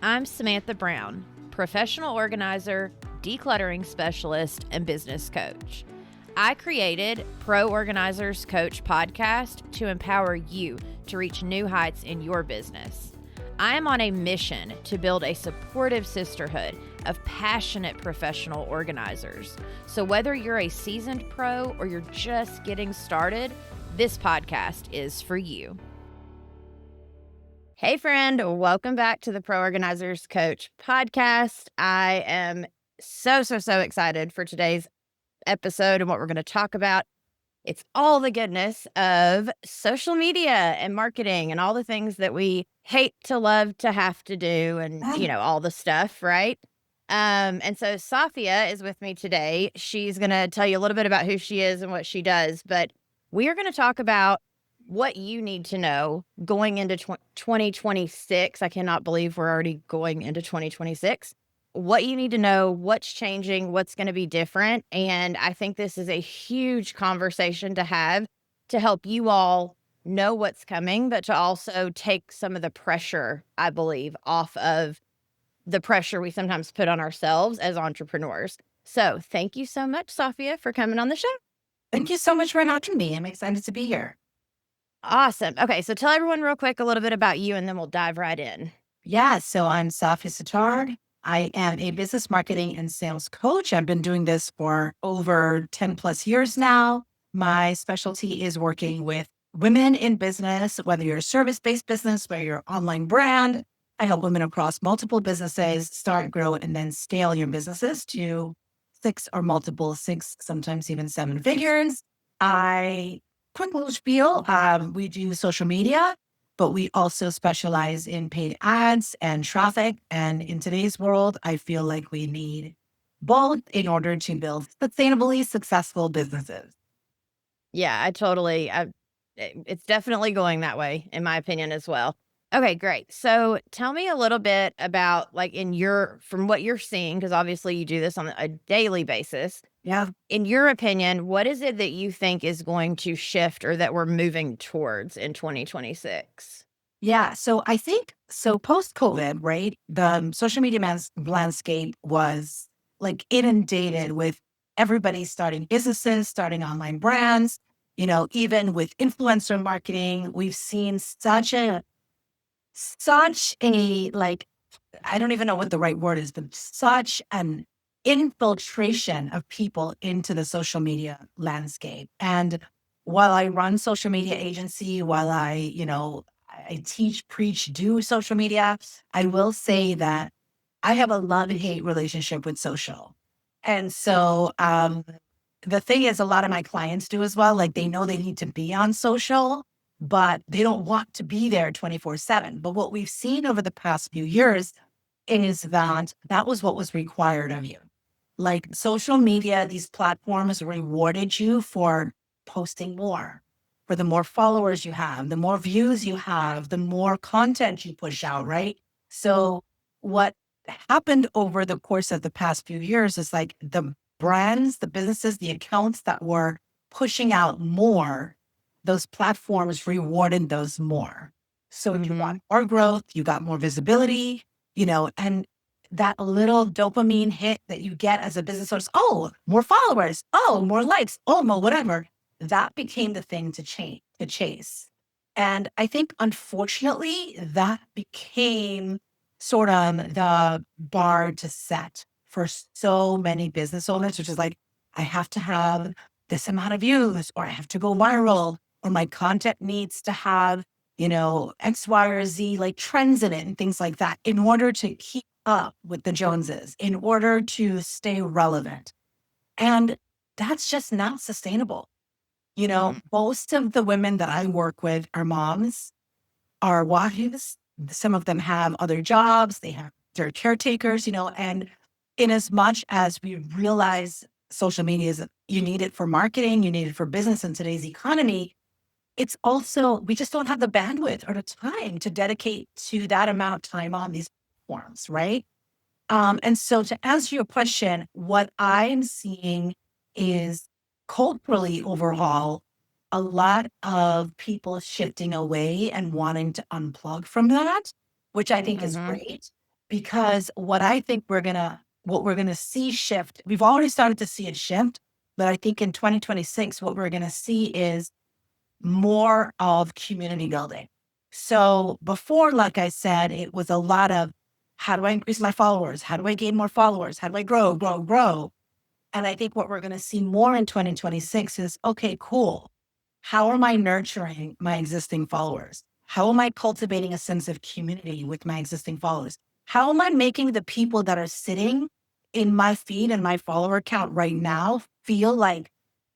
I'm Samantha Brown, professional organizer, decluttering specialist, and business coach. I created Pro Organizers Coach podcast to empower you to reach new heights in your business. I am on a mission to build a supportive sisterhood of passionate professional organizers. So whether you're a seasoned pro or you're just getting started, this podcast is for you. Hey friend, welcome back to the Pro Organizers Coach podcast. I am so excited for today's episode and what we're going to talk about. It's all the goodness of social media and marketing and all the things that we hate to love to have to do and, all the stuff, right? And so Safia is with me today. She's going to tell you a little bit about who she is and what she does, but we are going to talk about what you need to know going into 2026. I cannot believe we're already going into 2026. What you need to know, what's changing, what's going to be different. And I think this is a huge conversation to have to help you all know what's coming, but to also take some of the pressure, I believe, off of the pressure we sometimes put on ourselves as entrepreneurs. So thank you so much, Safia, for coming on the show. Thank you so much for inviting me. I'm excited to be here. Awesome. Okay, so tell everyone real quick a little bit about you, and then we'll dive right in. Yeah, so I'm Safi Sattaur. I am a business marketing and sales coach. I've been doing this for over 10 plus years now. My specialty is working with women in business, whether you're a service-based business, whether you're an online brand. I help women across multiple businesses start, grow, and then scale your businesses to six, sometimes even seven figures. Quick little spiel, we do social media, but we also specialize in paid ads and traffic. And in today's world, I feel like we need both in order to build sustainably successful businesses. Yeah, it's definitely going that way, in my opinion, as well. Okay, great. So tell me a little bit about from what you're seeing, because obviously you do this on a daily basis. Yeah. In your opinion, what is it that you think is going to shift or that we're moving towards in 2026? Yeah. So I think, post-COVID, right, the social media landscape was like inundated with everybody starting businesses, starting online brands, even with influencer marketing. We've seen such a like, I don't even know what the right word is, but such an infiltration of people into the social media landscape. And while I run social media agency, while I teach, preach, do social media, I will say that I have a love-hate relationship with social. And so the thing is, a lot of my clients do as well. Like, they know they need to be on social, but they don't want to be there 24/7. But what we've seen over the past few years is that was what was required of you. Like, social media, these platforms rewarded you for posting more, for the more followers you have, the more views you have, the more content you push out, right? So what happened over the course of the past few years is like the brands, the businesses, the accounts that were pushing out more, those platforms rewarded those more. So you got more growth, you got more visibility, and that little dopamine hit that you get as a business owner, oh, more followers, oh, more likes, oh, more whatever. That became the thing to chase. And I think, unfortunately, that became sort of the bar to set for so many business owners, which is like, I have to have this amount of views, or I have to go viral, or my content needs to have, X, Y, or Z, like trends in it and things like that, in order to keep up with the Joneses, in order to stay relevant. And that's just not sustainable. Most of the women that I work with are moms, are wives. Some of them have other jobs. They're caretakers, and in as much as we realize social media you need it for marketing, you need it for business in today's economy, it's also, we just don't have the bandwidth or the time to dedicate to that amount of time on these platforms, right? And so, to answer your question, what I'm seeing is, culturally overall, a lot of people shifting away and wanting to unplug from that, which I think is great. because what I think what we're gonna see shift, we've already started to see it shift, but I think in 2026, what we're gonna see is more of community building. So before, like I said, it was a lot of how do I increase my followers? How do I gain more followers? How do I grow, grow, grow? And I think what we're going to see more in 2026 is okay, cool. How am I nurturing my existing followers? How am I cultivating a sense of community with my existing followers? How am I making the people that are sitting in my feed and my follower count right now feel like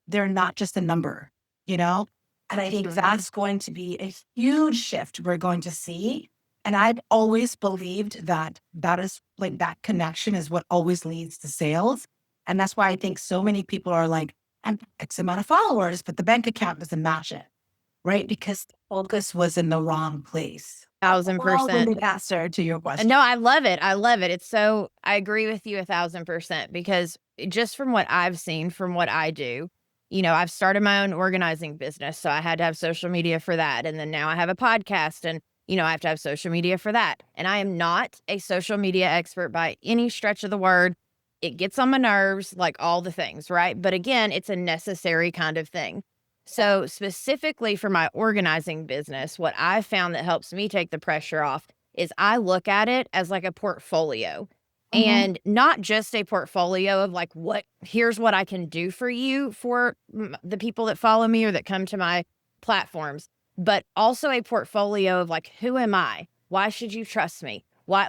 they're not just a number, you know? And I think that's going to be a huge shift we're going to see. And I've always believed that that is like that connection is what always leads to sales. And that's why I think so many people are like, I'm X amount of followers, but the bank account doesn't match it, right? Because the focus was in the wrong place. Thousand percent. Long-winded answer to your question. No, I love it. I love it. I agree with you 1000% because just from what I've seen, from what I do, I've started my own organizing business. So I had to have social media for that. And then now I have a podcast and, I have to have social media for that. And I am not a social media expert by any stretch of the word. It gets on my nerves, like all the things, right? But again, it's a necessary kind of thing. So specifically for my organizing business, what I found that helps me take the pressure off is I look at it as like a portfolio and not just a portfolio of like, here's what I can do for you for the people that follow me or that come to my platforms, but also a portfolio of like, who am I? Why should you trust me? Why,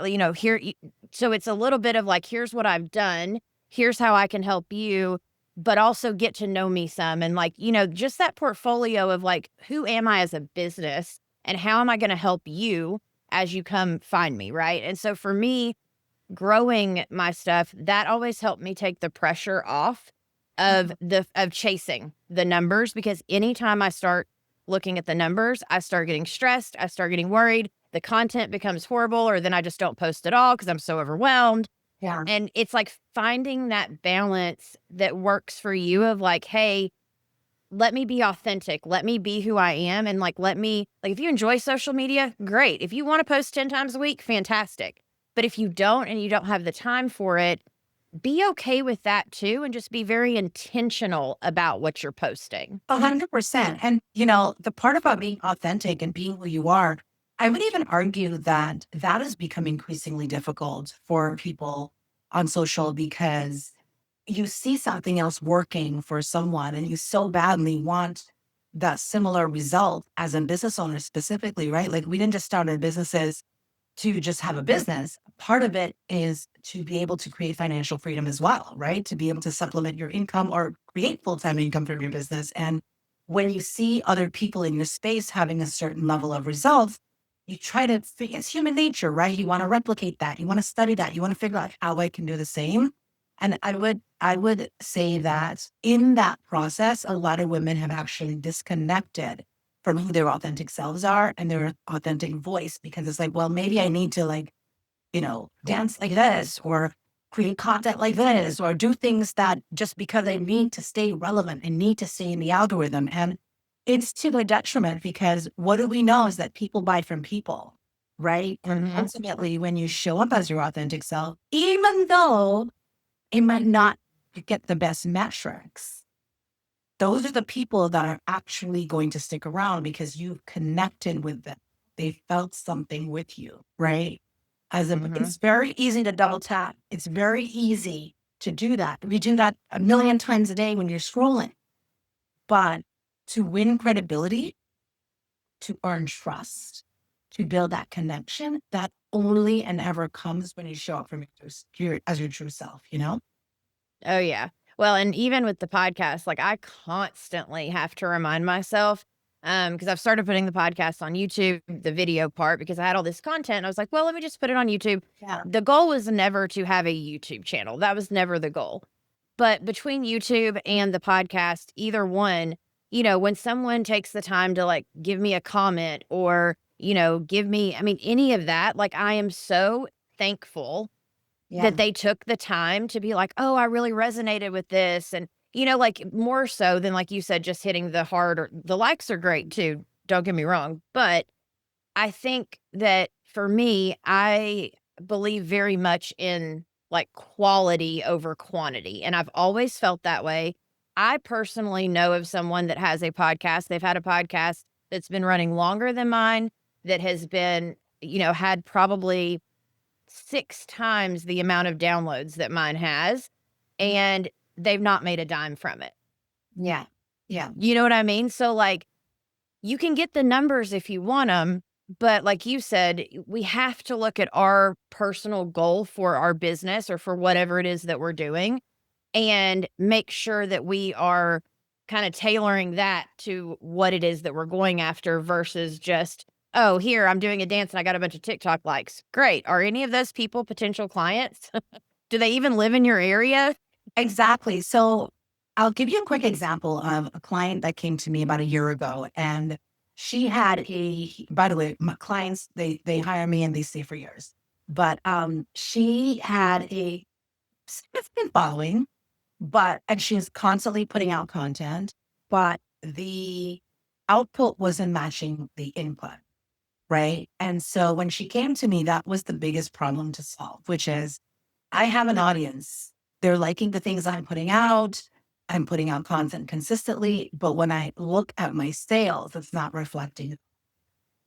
so it's a little bit of like, here's what I've done. Here's how I can help you, but also get to know me some. And like, just that portfolio of like, who am I as a business and how am I going to help you as you come find me, right? And so for me, growing my stuff, that always helped me take the pressure off of chasing the numbers, because anytime I start looking at the numbers, I start getting stressed, I start getting worried, the content becomes horrible, or then I just don't post at all because I'm so overwhelmed. Yeah. And it's like finding that balance that works for you of like, hey, let me be authentic. Let me be who I am. And like, if you enjoy social media, great. If you want to post 10 times a week, fantastic. But if you don't and you don't have the time for it, be okay with that too. And just be very intentional about what you're posting. 100%. And, the part about being authentic and being who you are, I would even argue that that has become increasingly difficult for people on social because you see something else working for someone and you so badly want that similar result as a business owner specifically, right? Like we didn't just start our businesses to just have a business. Part of it is to be able to create financial freedom as well, right? To be able to supplement your income or create full-time income from your business. And when you see other people in your space having a certain level of results, you try to, it's human nature, right? You want to replicate that. You want to study that. You want to figure out how I can do the same. And I would say that in that process, a lot of women have actually disconnected from who their authentic selves are and their authentic voice, because it's like, well, maybe I need to dance like this or create content like this or do things that just because I need to stay relevant and need to stay in the algorithm. And it's to the detriment, because what do we know is that people buy from people, right? And ultimately, when you show up as your authentic self, even though it might not get the best metrics, those are the people that are actually going to stick around because you've connected with them. They felt something with you, right? It's very easy to double tap. It's very easy to do that. We do that a million times a day when you're scrolling. But to win credibility, to earn trust, to build that connection, that only and ever comes when you show up for as your true self, Oh, yeah. Well, and even with the podcast, like I constantly have to remind myself, because I've started putting the podcast on YouTube, the video part, because I had all this content. I was like, well, let me just put it on YouTube. Yeah. The goal was never to have a YouTube channel. That was never the goal. But between YouTube and the podcast, either one, when someone takes the time to like give me a comment or, give me, any of that, like I am so thankful that they took the time to be like, oh, I really resonated with this. And, like more so than, like you said, just hitting the heart, or the likes are great too. Don't get me wrong. But I think that for me, I believe very much in like quality over quantity. And I've always felt that way. I personally know of someone that has a podcast. They've had a podcast that's been running longer than mine, that has been, had probably 6 times the amount of downloads that mine has, and they've not made a dime from it. Yeah. Yeah. You know what I mean? So, like, you can get the numbers if you want them, but like you said, we have to look at our personal goal for our business or for whatever it is that we're doing and make sure that we are kind of tailoring that to what it is that we're going after versus just, oh, here, I'm doing a dance and I got a bunch of TikTok likes. Great. Are any of those people potential clients? Do they even live in your area? Exactly. So I'll give you a quick example of a client that came to me about a year ago. And she had by the way, my clients, they hire me and they stay for years. But she had a significant following, and she's constantly putting out content, but the output wasn't matching the input. Right. And so when she came to me, that was the biggest problem to solve, which is I have an audience. They're liking the things I'm putting out. I'm putting out content consistently. But when I look at my sales, it's not reflecting.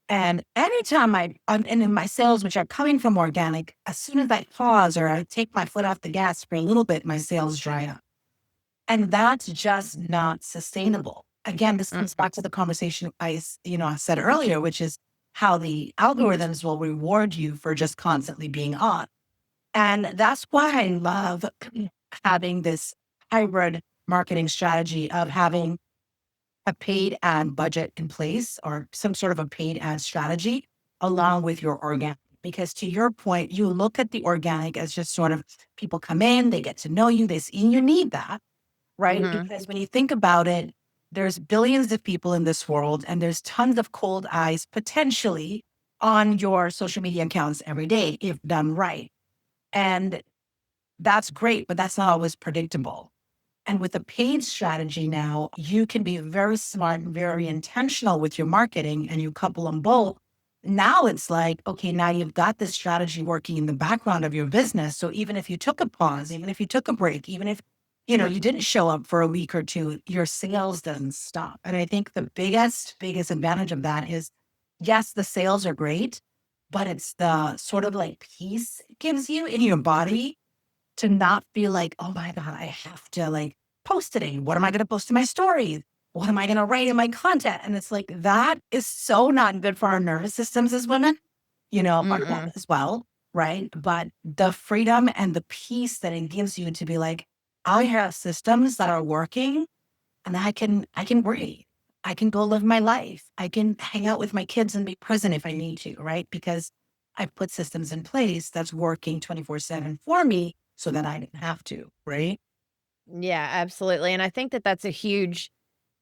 And anytime I'm and in my sales, which are coming from organic, as soon as I pause or I take my foot off the gas for a little bit, my sales dry up. And that's just not sustainable. Again, this comes back to the conversation I said earlier, which is how the algorithms will reward you for just constantly being on. And that's why I love having this hybrid marketing strategy of having a paid ad budget in place or some sort of a paid ad strategy along with your organic. Because to your point, you look at the organic as just sort of people come in, they get to know you, you need that, right? Mhm. Because when you think about it, there's billions of people in this world and there's tons of cold eyes potentially on your social media accounts every day if done right. And that's great, but that's not always predictable. And with a paid strategy now, you can be very smart and very intentional with your marketing and you couple them both. Now it's like, okay, now you've got this strategy working in the background of your business. So even if you took a pause, even if you took a break, even if, you didn't show up for a week or two, your sales doesn't stop. And I think the biggest advantage of that is, yes, the sales are great, but it's the sort of like peace it gives you in your body to not feel like, oh my God, I have to like post today. What am I going to post in my stories? What am I going to write in my content? And it's like, that is so not good for our nervous systems as women, our men Mm-mm. as well. Right. But the freedom and the peace that it gives you to be like, I have systems that are working and I can breathe. I can go live my life. I can hang out with my kids and be present if I need to. Right. Because I've put systems in place that's working 24/7 for me so that I didn't have to, right? Yeah, absolutely. And I think that that's a huge,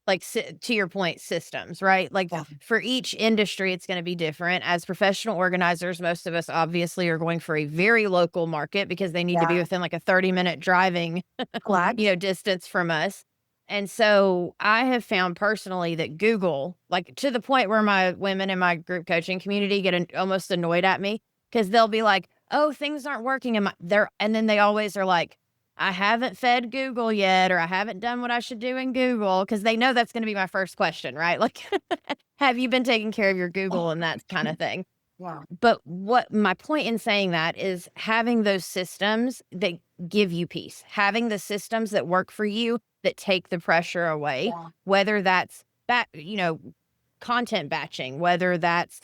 like, to your point, systems, right? Like, Yeah. for each industry, it's going to be different. As professional organizers, most of us obviously are going for a very local market because they need to be Yeah. within like a 30-minute driving, Collect. distance from us. And so I have found personally that Google, like to the point where my women in my group coaching community get almost annoyed at me because they'll be like, "Oh, things aren't working." And then they always are like, "I haven't fed Google yet," or "I haven't done what I should do in Google," because they know that's going to be my first question, right? Like, have you been taking care of your Google and that kind of thing? Wow. But what my point in saying that is having those systems that give you peace, having the systems that work for you that take the pressure away, Yeah. whether that's content batching, whether that's,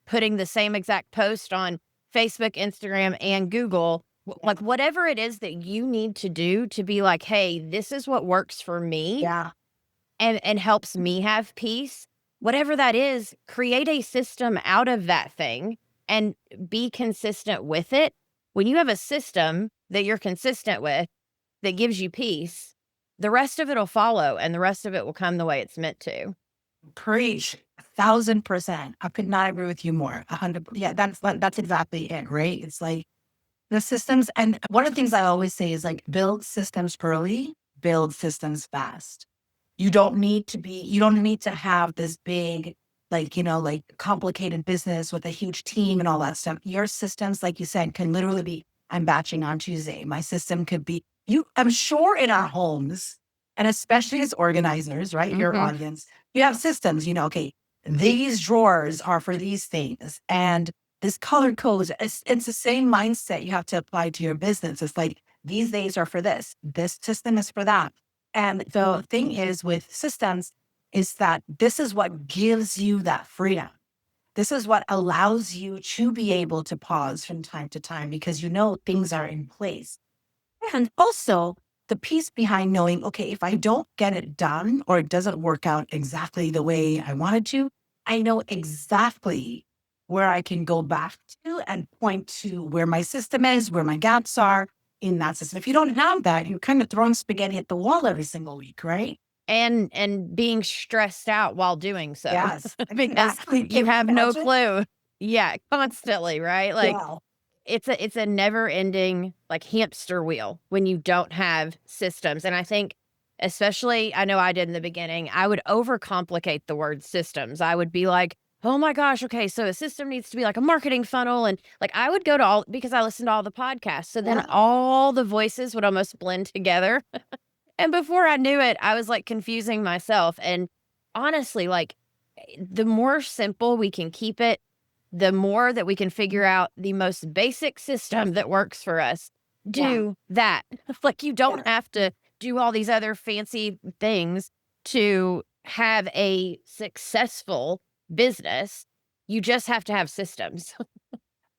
putting the same exact post on Facebook, Instagram, and Google, like whatever it is that you need to do to be like, hey, this is what works for me Yeah. and helps me have peace, whatever that is, create a system out of that thing and be consistent with it. When you have a system that you're consistent with that gives you peace, the rest of it'll follow and the rest of it will come the way it's meant to. Preach. 1,000%. I could not agree with you more. 100. Yeah, that's exactly it, right? It's like the systems. And one of the things I always say is like build systems early, build systems fast. You don't need to have this big like, like complicated business with a huge team and all that stuff. Your systems, like you said, can literally be, I'm batching on Tuesday. My system could be I'm sure in our homes, and especially as organizers, right? Your Hmm. audience, you have systems, okay, these drawers are for these things. And this color code, it's the same mindset you have to apply to your business. It's like, these days are for this system is for that. And the thing is with systems is that this is what gives you that freedom. This is what allows you to be able to pause from time to time because things are in place. And also the piece behind knowing, okay, if I don't get it done or it doesn't work out exactly the way I wanted to, I know exactly where I can go back to and point to where my system is, where my gaps are in that system. If you don't have that, you're kind of throwing spaghetti at the wall every single week, right? And being stressed out while doing so. Yes, Because exactly. you Can you have no imagine? clue. Yeah, constantly, right? Like Yeah. it's a never ending like hamster wheel when you don't have systems. And I think especially I know I did in the beginning, I would overcomplicate the word systems. I would be like, "Oh my gosh, okay, so a system needs to be like a marketing funnel." And like I would go to all because I listened to all the podcasts. So then Yeah. all the voices would almost blend together. And before I knew it, I was like confusing myself. And honestly, like the more simple we can keep it, the more that we can figure out the most basic system that works for us. Yeah. Do that. Like you don't Yeah. have to do all these other fancy things to have a successful business. You just have to have systems.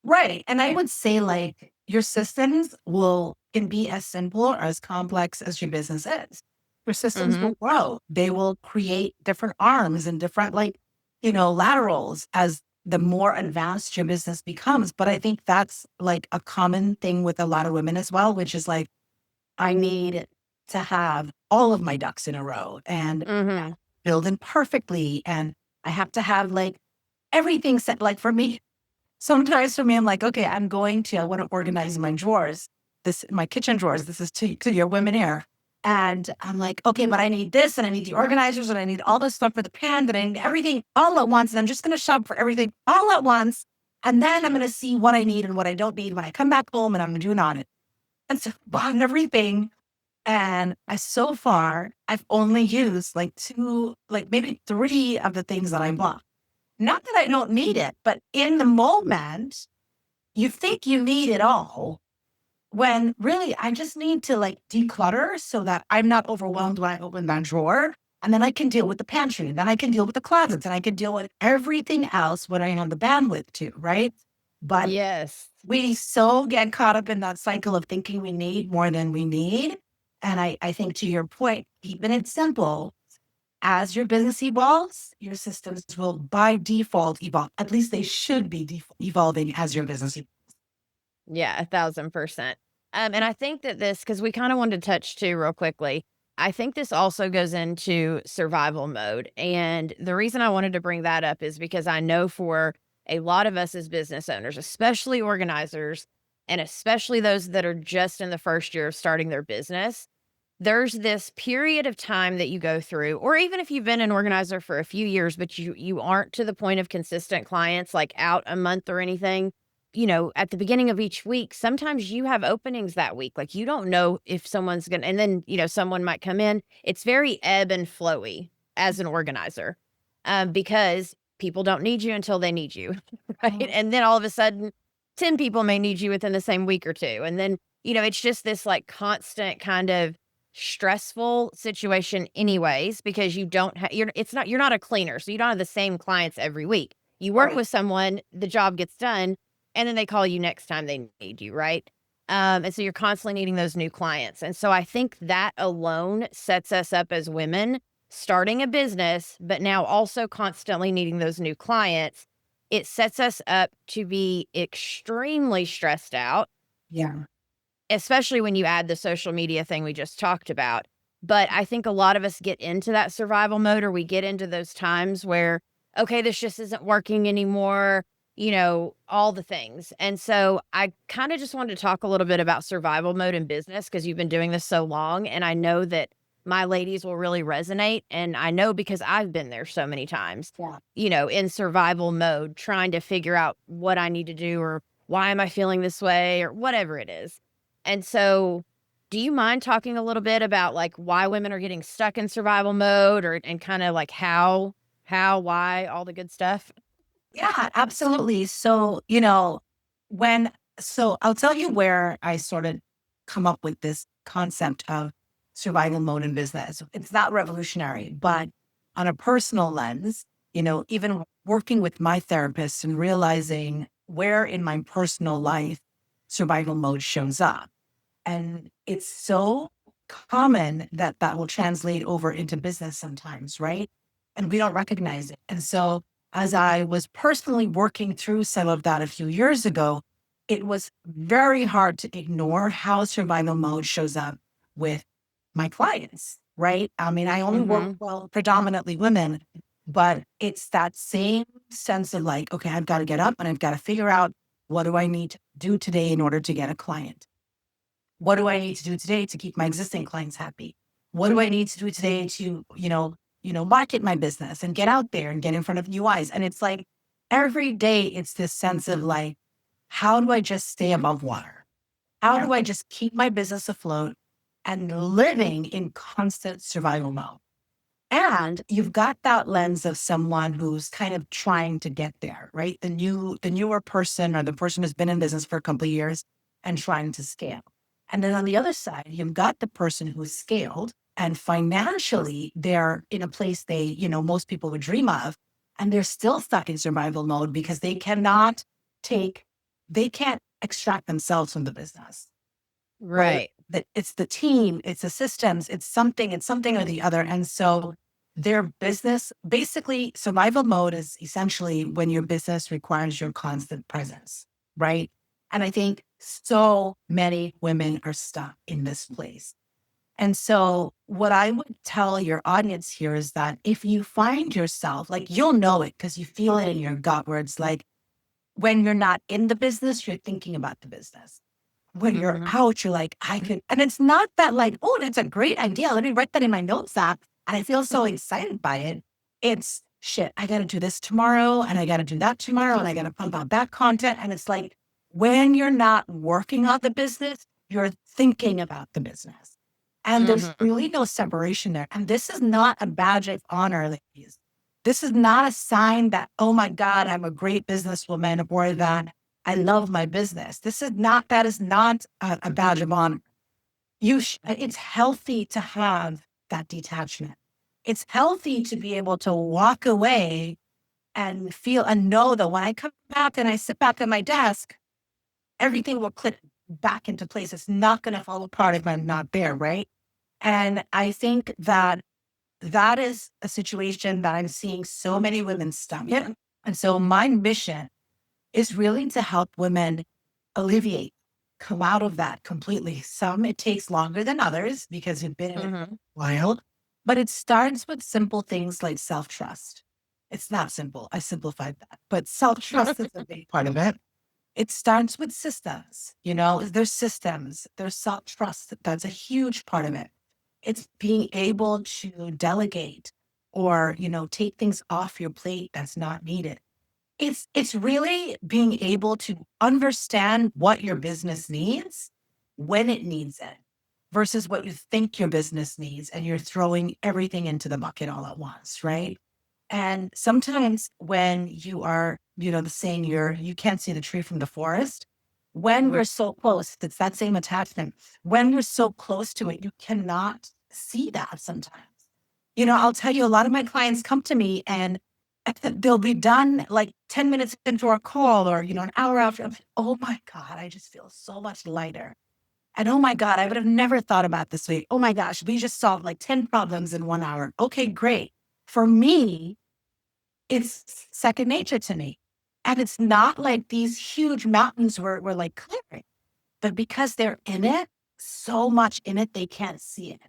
Right. And I would say like your systems can be as simple or as complex as your business is. Your systems Hmm. will grow. They will create different arms and different laterals as the more advanced your business becomes. But I think that's like a common thing with a lot of women as well, which is like, I need to have all of my ducks in a row and Hmm. building perfectly. And I have to have like everything set. Like for me, sometimes for me, I'm like, okay, I want to organize my drawers, my kitchen drawers. This is to your women here. And I'm like, okay, but I need this and I need the organizers and I need all this stuff for the pan, and I need everything all at once. And I'm just going to shop for everything all at once. And then I'm going to see what I need and what I don't need when I come back home and I'm doing on it. And so I bought everything. And so far, I've only used like two, like maybe three of the things that I bought. Not that I don't need it, but in the moment, you think you need it all when really I just need to like declutter so that I'm not overwhelmed when I open that drawer. And then I can deal with the pantry. And then I can deal with the closets and I can deal with everything else when I have the bandwidth to, right? But Yes. we so get caught up in that cycle of thinking we need more than we need. And I think to your point, keeping it simple, as your business evolves, your systems will by default evolve. At least they should be evolving as your business evolves. Yeah, 1,000%. And I think that this, because we kind of wanted to touch too real quickly, I think this also goes into survival mode. And the reason I wanted to bring that up is because I know for a lot of us as business owners, especially organizers, and especially those that are just in the first year of starting their business, there's this period of time that you go through, or even if you've been an organizer for a few years, but you aren't to the point of consistent clients, like out a month or anything, at the beginning of each week, sometimes you have openings that week. Like you don't know if someone's gonna, and then, someone might come in. It's very ebb and flowy as an organizer, because people don't need you until they need you, right? Mhm. And then all of a sudden, 10 people may need you within the same week or two. And then, it's just this like constant kind of stressful situation anyways, because you don't have you're not a cleaner, so you don't have the same clients every week. You work Right. with someone, the job gets done, and then they call you next time they need you, right? And so you're constantly needing those new clients. And so I think that alone sets us up as women starting a business, but now also constantly needing those new clients. It sets us up to be extremely stressed out, Yeah. especially when you add the social media thing we just talked about. But I think a lot of us get into that survival mode, or we get into those times where, okay, this just isn't working anymore, all the things. And so I kind of just wanted to talk a little bit about survival mode in business because you've been doing this so long. And I know that my ladies will really resonate. And I know because I've been there so many times, Yeah. in survival mode, trying to figure out what I need to do or why am I feeling this way or whatever it is. And so, do you mind talking a little bit about like why women are getting stuck in survival mode or and kind of like why, all the good stuff? Yeah, absolutely. So, I'll tell you where I sort of come up with this concept of survival mode in business. It's not revolutionary, but on a personal lens, even working with my therapist and realizing where in my personal life survival mode shows up. And it's so common that that will translate over into business sometimes, right? And we don't recognize it. And so, as I was personally working through some of that a few years ago, it was very hard to ignore how survival mode shows up with my clients, right? I mean, I only work Mhm. well predominantly women, but it's that same sense of like, okay, I've got to get up and I've got to figure out what do I need to do today in order to get a client? What do I need to do today to keep my existing clients happy? What do I need to do today to, market my business and get out there and get in front of new eyes? And it's like every day it's this sense of like, how do I just stay above water? How do I just keep my business afloat and living in constant survival mode? And you've got that lens of someone who's kind of trying to get there, right? The newer person or the person who's been in business for a couple of years and trying to scale. And then on the other side, you've got the person who's scaled and financially they're in a place most people would dream of, and they're still stuck in survival mode because they can't extract themselves from the business, right? Right. That it's the team, it's the systems, it's something or the other. And so their business, basically survival mode is essentially when your business requires your constant presence, right? And I think so many women are stuck in this place. And so what I would tell your audience here is that if you find yourself, like you'll know it because you feel it in your gut where it's like when you're not in the business, you're thinking about the business. When you're Mhm. out, you're like, I could, and it's not that like, oh, that's a great idea. Let me write that in my notes app. And I feel so excited by it. It's shit. I got to do this tomorrow and I got to do that tomorrow and I got to pump out that content. And it's like, when you're not working on the business, you're thinking about the business. And there's Mhm. really no separation there. And this is not a badge of honor, ladies. This is not a sign that, oh my God, I'm a great businesswoman or that I love my business. That is not a badge of honor. It's healthy to have that detachment. It's healthy to be able to walk away and feel and know that when I come back and I sit back at my desk, everything will click back into place. It's not going to fall apart if I'm not there, right? And I think that that is a situation that I'm seeing so many women stuck in. And so my mission is really to help women alleviate, come out of that completely. Some it takes longer than others because you've been in it Mhm. a while, but it starts with simple things like self trust. It's not simple. I simplified that, but self trust is a big part of it. It starts with systems, there's systems, there's self trust. That's a huge part of it. It's being able to delegate or, take things off your plate that's not needed. It's really being able to understand what your business needs when it needs it versus what you think your business needs and you're throwing everything into the bucket all at once, right? And sometimes when you are, the saying you can't see the tree from the forest, when we're so close, it's that same attachment. When we're so close to it, you cannot see that sometimes. I'll tell you, a lot of my clients come to me and they'll be done like 10 minutes into our call or, an hour after. I'm like, oh my God, I just feel so much lighter. And oh my God, I would have never thought about this way. Oh my gosh, we just solved like 10 problems in 1 hour. Okay, great. For me, it's second nature to me. And it's not like these huge mountains we're like clearing, but because they're in it, so much in it, they can't see it.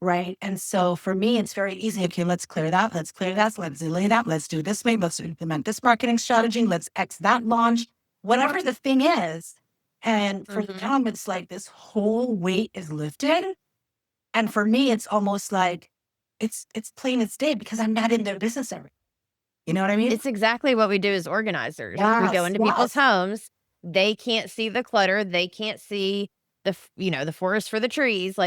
Right. And so for me, it's very easy. Okay, let's clear that. Let's clear that. Let's delay that. Let's do this way. Let's implement this marketing strategy. Let's X that launch, whatever the thing is. And for Mhm. them, it's like this whole weight is lifted And for me, it's almost like it's plain as day because I'm not in their business area. You know what I mean? It's exactly what we do as organizers. We go Yes, into people's yes. homes. They can't see the clutter. They can't see the forest for the trees.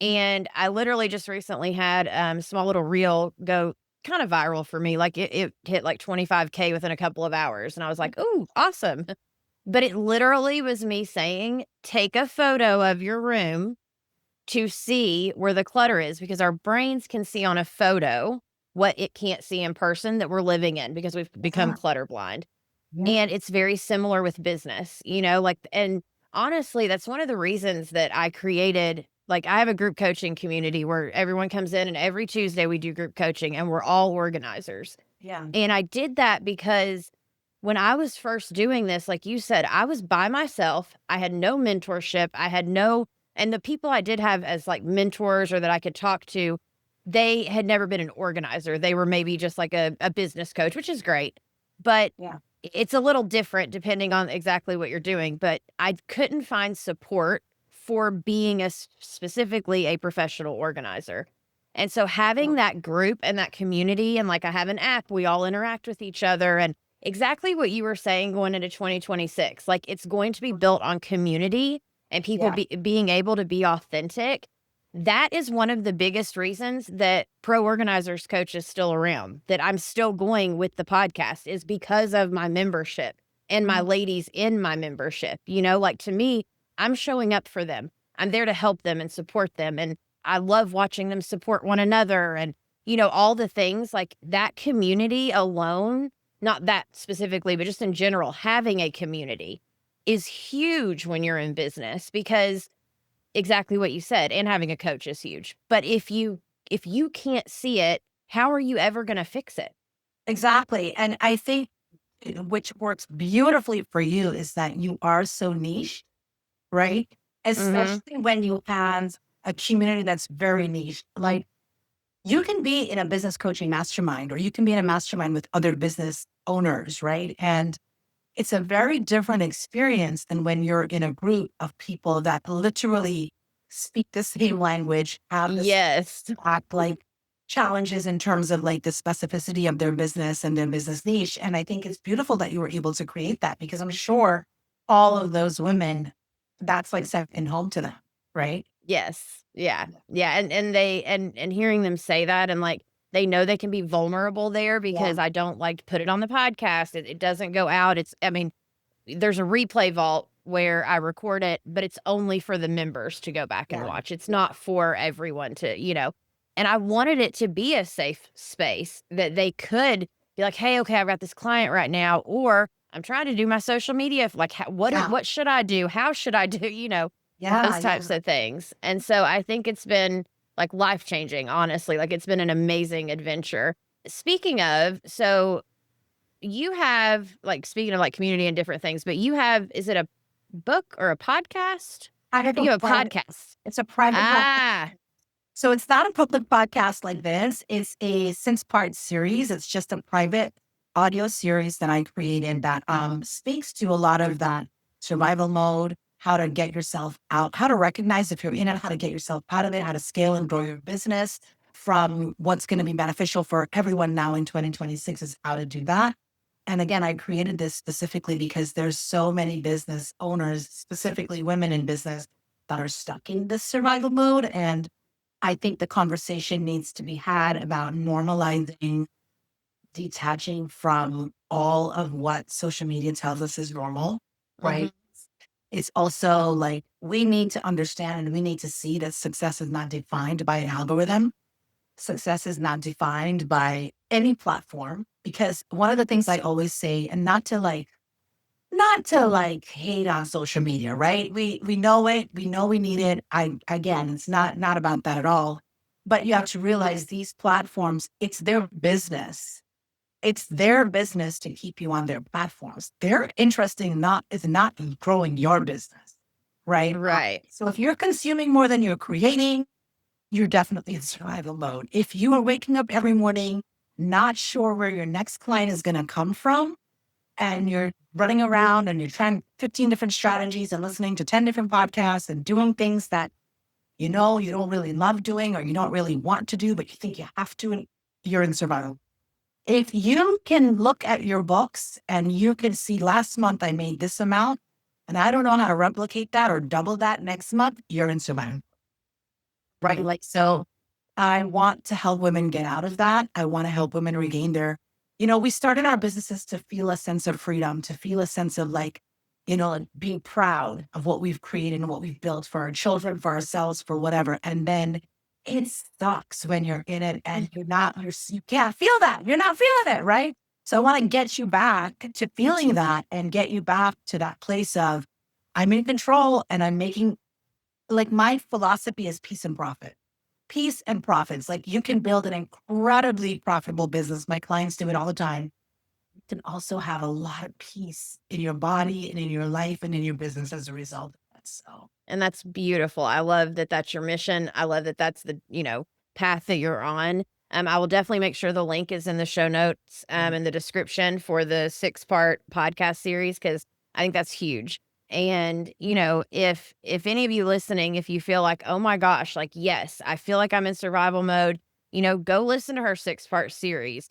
And I literally just recently had a small little reel go kind of viral for me. Like it hit like 25K within a couple of hours. And I was like, ooh, awesome. But it literally was me saying, take a photo of your room to see where the clutter is, because our brains can see on a photo what it can't see in person that we're living in because we've become Yeah, clutter blind. yeah, And it's very similar with business, and honestly, that's one of the reasons that I created, I have a group coaching community where everyone comes in and every Tuesday we do group coaching and we're all organizers. yeah, And I did that because when I was first doing this, like you said, I was by myself. I had no mentorship. And the people I did have as like mentors or that I could talk to, they had never been an organizer. They were maybe just like a business coach, which is great. But yeah, it's a little different depending on exactly what you're doing. But I couldn't find support for being specifically a professional organizer. And so yeah, having that group and that community, and like I have an app, we all interact with each other, and exactly what you were saying going into 2026, like it's going to be built on community and people yeah, being able to be authentic. That is one of the biggest reasons that Pro Organizers Coach is still around, that I'm still going with the podcast, is because of my membership and my mhm, ladies in my membership. Like to me, I'm showing up for them. I'm there to help them and support them. And I love watching them support one another and, all the things like that community alone, not that specifically, but just in general, having a community is huge when you're in business, because exactly what you said, and having a coach is huge. But if you can't see it, how are you ever going to fix it? exactly. And I think which works beautifully for you is that you are so niche, right? Mhm. Especially when you have a community that's very niche. Like you can be in a business coaching mastermind or you can be in a mastermind with other business owners, right? And it's a very different experience than when you're in a group of people that literally speak the same language, have this Yes. act like challenges in terms of like the specificity of their business and their business niche. And I think it's beautiful that you were able to create that because I'm sure all of those women, that's like second home to them, right? Yes. Yeah. Yeah, and hearing them say that, and, like, they know they can be vulnerable there Yeah. because I don't, like, put it on the podcast. It doesn't go out. There's a replay vault where I record it, but it's only for the members to go back and Yeah. watch. It's not for everyone and I wanted it to be a safe space that they could be like, "Hey, okay, I've got this client right now," or "I'm trying to do my social media, like, Yeah. what should I do? How should I do?" Yeah. Those Yeah. types of things. And so I think it's been, like, life-changing, honestly. Like, it's been an amazing adventure. Speaking of, so you have, like, speaking of, like, community and different things, but you have, is it a book or a podcast? I have I think a you have a private, podcast. it's a private podcast. Ah, So it's not a public podcast like this. It's a since part series. It's just a private audio series that I created that speaks to a lot of that survival mode, how to get yourself out, how to recognize if you're in it, how to get yourself out of it, how to scale and grow your business from what's going to be beneficial for everyone now in 2026 is how to do that. And again, I created this specifically because there's so many business owners, specifically women in business, that are stuck in this survival mode. And I think the conversation needs to be had about normalizing detaching from all of what social media tells us is normal, mhm, right? It's also like we need to understand and we need to see that success is not defined by an algorithm. Success is not defined by any platform. Because one of the things I always say, and not to hate on social media, right? We know it, we know we need it. Again, it's not about that at all. But you have to realize these platforms, it's their business. It's their business to keep you on their platforms. Their interesting not is not in growing your business, right? right. So if you're consuming more than you're creating, you're definitely in survival mode. If you are waking up every morning, not sure where your next client is going to come from, and you're running around and you're trying 15 different strategies and listening to 10 different podcasts and doing things that you know you don't really love doing or you don't really want to do, but you think you have to, and you're in survival. If you can look at your books and you can see last month I made this amount and I don't know how to replicate that or double that next month, you're in survival. Right. Like, so I want to help women get out of that. I want to help women regain their, we started our businesses to feel a sense of freedom, to feel a sense of like, like being proud of what we've created and what we've built for our children, for ourselves, for whatever. And then it sucks when you're in it and you can't feel that. You're not feeling it. Right. So I want to get you back to feeling that and get you back to that place of I'm in control and I'm making, like, my philosophy is peace and profit. Peace and profits. Like, you can build an incredibly profitable business. My clients do it all the time. You can also have a lot of peace in your body and in your life and in your business as a result of that. So, And that's beautiful. I love that that's your mission. I love that that's the, path that you're on. I will definitely make sure the link is in the show notes, yeah. in the description for the 6-part podcast series, because I think that's huge. And, if any of you listening, if you feel like, oh my gosh, like, yes, I feel like I'm in survival mode, go listen to her 6-part series.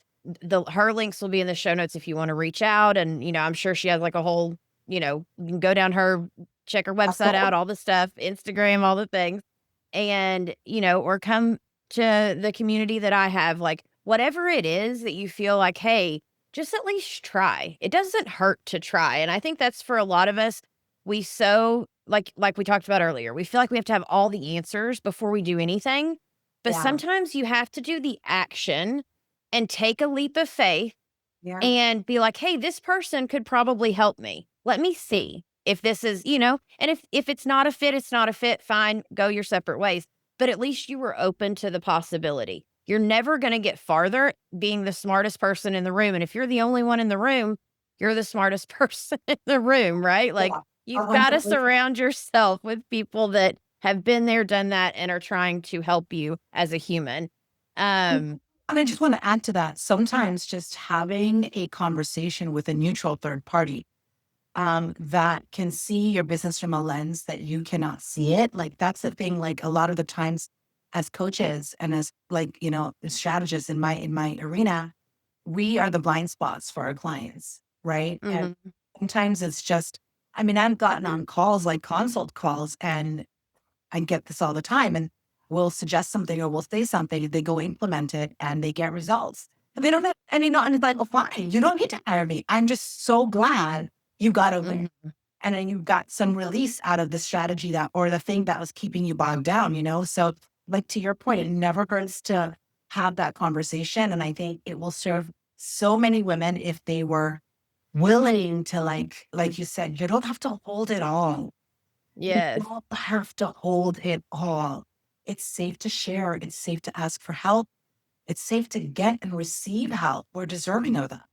Her links will be in the show notes if you want to reach out. And, I'm sure she has like a whole, you can go down check her website out, all the stuff, Instagram, all the things. And, or come to the community that I have, like, whatever it is that you feel like, hey, just at least try. It doesn't hurt to try. And I think that's for a lot of us. We so like we talked about earlier, we feel like we have to have all the answers before we do anything. But Yeah. sometimes you have to do the action and take a leap of faith Yeah. and be like, hey, this person could probably help me. Let me see if this is, and if it's not a fit, it's not a fit, fine, go your separate ways. But at least you were open to the possibility. You're never going to get farther being the smartest person in the room. And if you're the only one in the room, you're the smartest person in the room, right? Like, Yeah. you've got to surround yourself with people that have been there, done that, and are trying to help you as a human. And I just want to add to that. Sometimes just having a conversation with a neutral third party that can see your business from a lens that you cannot see it. Like, that's the thing. Like, a lot of the times as coaches and as, like, as strategists in my arena, we are the blind spots for our clients. Right. And Mhm. sometimes it's just, I've gotten on calls, like consult calls, and I get this all the time. And we'll suggest something or we'll say something, they go implement it and they get results. And they don't have any, and it's like, oh, fine, you don't need to hire me. I'm just so glad you got over it. Mhm. And then you got some release out of the strategy that, or the thing that was keeping you bogged down, So, like, to your point, it never hurts to have that conversation. And I think it will serve so many women if they were willing to, like you said, you don't have to hold it all. You Yes. don't have to hold it all. It's safe to share. It's safe to ask for help. It's safe to get and receive help. We're deserving of that?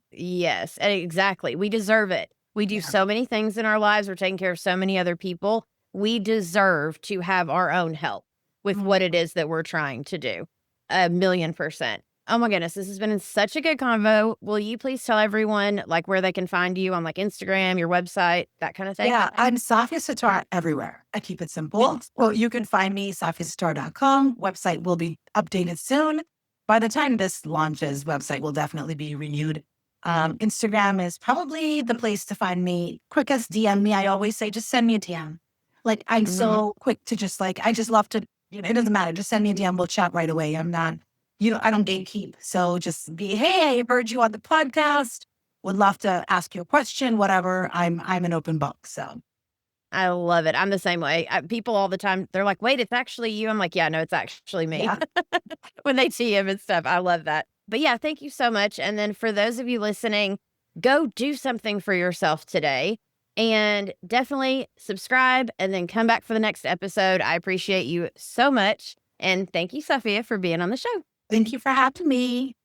Yes, exactly. We deserve it. We do Yeah. so many things in our lives. We're taking care of so many other people. We deserve to have our own help with what it is that we're trying to do. 1,000,000%. Oh my goodness, this has been such a good convo. Will you please tell everyone like where they can find you on like Instagram, your website, that kind of thing? Yeah, I'm Safia Sattaur everywhere. I keep it simple. Well, you can find me, safiasattaur.com. Website will be updated soon. By the time this launches, website will definitely be renewed. Instagram is probably the place to find me. Quickest DM me. I always say, just send me a DM. Like, I'm Mhm. so quick to just I just love to, it doesn't matter. Just send me a DM. We'll chat right away. I'm not, I don't gatekeep. So just be, hey, I heard you on the podcast. Would love to ask you a question, whatever. I'm an open book. So I love it. I'm the same way. People all the time, they're like, wait, it's actually you. I'm like, yeah, no, it's actually me. yeah. When they TM and stuff. I love that. But yeah, thank you so much. And then for those of you listening, go do something for yourself today and definitely subscribe and then come back for the next episode. I appreciate you so much. And thank you, Safia, for being on the show. Thank you for having me.